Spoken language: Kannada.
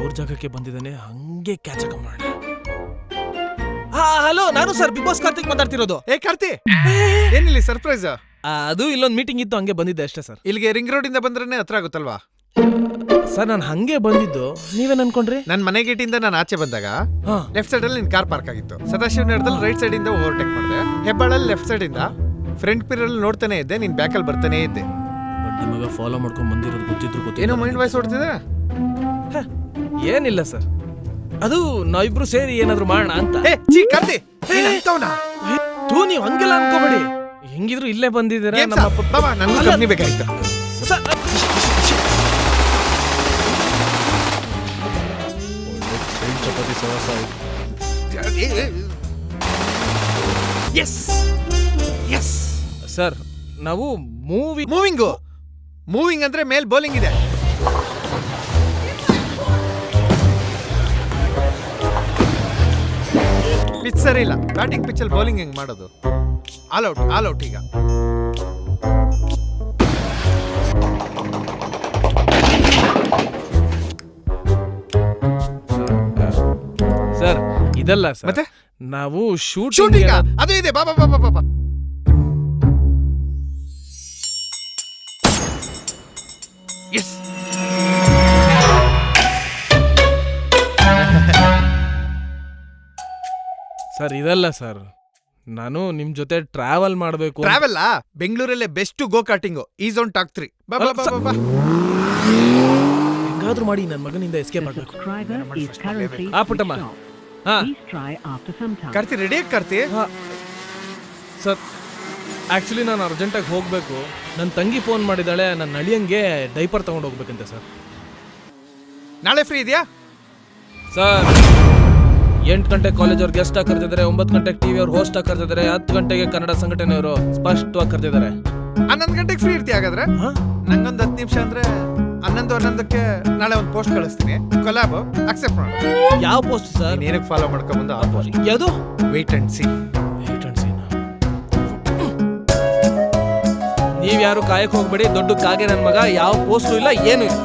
ಅವ್ರ ಜಾಗಕ್ಕೆ ಬಂದಿದ್ದಾನೆ, ಹಂಗೆ ಕ್ಯಾಚ್ ಮಾಡೋಣ. ಹಲೋ, ನಾನು ಸರ್ ಬಿಗ್ ಬಾಸ್ ಕಾರ್ತಿಕ್ ಮಾತಾಡ್ತಿರೋದು. ಏ ಕಾರ್ತಿ, ಏನಿಲ್ಲ ಸರ್ಪ್ರೈಸ್? ಅದು ಇಲ್ಲೊಂದು ಮೀಟಿಂಗ್ ಇತ್ತು, ಹಂಗೆ ಬಂದಿದ್ದೆ ಅಷ್ಟೇ ಸರ್. ಇಲ್ಲಿಗೆ ರಿಂಗ್ ರೋಡ್ ಇಂದ ಬಂದ್ರೆ ಹತ್ರ ಆಗುತ್ತಲ್ವಾ ಸರ್? ನಾನು ಹಂಗೆ ಬಂದಿದ್ದು, ನೀವೇನ್ ಅನ್ಕೊಂಡ್ರಿ? ನನ್ ಮನೆ ಗೇಟ್ ಇಂದ ನಾನು ಆಚೆ ಬಂದಾಗ ಲೆಫ್ಟ್ ಸೈಡ್ ಅಲ್ಲಿ ನಿನ್ ಕಾರ್ ಪಾರ್ಕ್ ಆಗಿತ್ತು. ಸದಾಶಿವ ನಗರದಲ್ಲಿ ರೈಟ್ ಸೈಡ್ ಇಂದ ಓವರ್ಟೇಕ್ ಮಾಡಿದೆ. ಹೆಬ್ಬಾಳಲ್ಲಿ ಲೆಫ್ಟ್ ಸೈಡ್ ಇಂದ ಫ್ರಂಟ್ ಪಿರಲ್ ನೋಡ್ತಾನೆ ಇದ್ದೆ, ನಿನ್ ಬ್ಯಾಕ್ ಅಲ್ಲಿ ಬರ್ತಾನೆ ಇದ್ದೆ. ಬಟ್ ನಿಮಗ ಫಾಲೋ ಮಾಡ್ಕೊಂಡ್ ಬಂದಿರೋದು ಗೊತ್ತಿದ್ರು ಏನೋ ಮೈಂಡ್ ವಾಯ್ಸ್ ಹೊಡ್ತಿದೆ. ಏನಿಲ್ಲ ಸರ್, ಅದು ನಾವಿಬ್ರು ಸೇರಿ ಏನಾದ್ರು ಮಾಡೋಣ ಅಂತ. ಕಾರ್ತಿ, ನೀವು ಹಂಗೆಲ್ಲ ಅನ್ಕೋಬೇಡಿ, ಹೆಂಗಿದ್ರು ಇಲ್ಲೇ ಬಂದಿದ್ದೀರಾ. ನನ್ಗೂ ಕಂಪ್ನಿ ಬೇಕಾಗಿತ್ತು. ಚಪಾತಿ ಸವಾಸ ಸರ್. ನಾವು ಮೂವಿಂಗ್ ಅಂದ್ರೆ ಮೇಲ್ ಬೌಲಿಂಗ್ ಇದೆ. ಪಿಚ್ ಸರಿ ಇಲ್ಲ, ಬ್ಯಾಟಿಂಗ್ ಪಿಚ್ ಅಲ್ಲಿ ಬೌಲಿಂಗ್ ಹೆಂಗ್ ಮಾಡೋದು? ಆಲ್ ಔಟ್ ಈಗ. ಸರ್ ಇದಲ್ಲ ಸರ್, ಮತ್ತೆ ನಾವು ಶೂಟಿಂಗ್ ಅದು ಇದೆ. ಬಾಬಾ ಬಾಬಾ ಬಾಬಾ, ಎಸ್. ಸರ್ ಇದಲ್ಲ ಸರ್, ನಾನು ನಿಮ್ ಜೊತೆ ಟ್ರಾವೆಲ್ ಮಾಡಬೇಕು. ಟ್ರಾವೆಲ್ ಬೆಂಗಳೂರಲ್ಲೇ best go karting, is on talk 3. ಹೆಂಗಾದ್ರೂ ಮಾಡಿ ನನ್ನ ಮಗನಿಂದ ಎಸ್ಕೇಪ್ ಆಗಬೇಕು. ಆ Puttamma, Karthi ready Karthi? Sir actually ನಾನು ಅರ್ಜೆಂಟಾಗಿ ಹೋಗ್ಬೇಕು. ನನ್ನ ತಂಗಿ ಫೋನ್ ಮಾಡಿದಾಳೆ, ನನ್ನ ಅಳಿಯಂಗೆ ಡೈಪರ್ ತಗೊಂಡು ಹೋಗ್ಬೇಕಂತೆ ಸರ್. ನಾಳೆ ಫ್ರೀ ಇದೆಯಾ ಸರ್? 8 ಗಂಟೆಗೆ ಕಾಲೇಜ್ ಅವ್ರು ಗೆಸ್ಟ್ ಆಗಿ ಕರೆದಿದ್ದಾರೆ, 9 ಗಂಟೆಗೆ ಟಿವಿ ಅವ್ರು ಹೋಸ್ಟ್ ಆಗಿ ಕರೆದಿದ್ದಾರೆ, 10 ಗಂಟೆಗೆ ಕನ್ನಡ ಸಂಘಟನೆಯವರು ಸ್ಪಷ್ಟವಾಗಿ ಕರೆದಿದ್ದಾರೆ. 11 ಗಂಟೆಗೆ ಫ್ರೀ ಇರ್ತೀಯ ಹಾಗಾದ್ರೆ? ನಂಗೊಂದು 10 ನಿಮಿಷ ಅಂದ್ರೆ 11:11ಕ್ಕೆ ನಾಳೆ ಒಂದು ಪೋಸ್ಟ್ ಕಳಿಸ್ತೀನಿ. ಕೊಲಾಬ್ ಅಕ್ಸೆಪ್ಟ್ ಮಾಡು. ಯಾವ ಪೋಸ್ಟ್ ಸರ್? ಏನಕ್ಕೆ ಫಾಲೋ ಮಾಡ್ಕೊಂಡ್ಬಂದು ಆ ಪೋಸ್ಟ್. ಯಾವುದು? Wait and see. ನೀವ್ ಯಾರು ಕಾಯಕ್ ಹೋಗ್ಬೇಡಿ, ದೊಡ್ಡ ಕಾಗೆ ನನ್ನ ಮಗ. ಯಾವ ಪೋಸ್ಟು ಇಲ್ಲ, ಏನು ಇಲ್ಲ.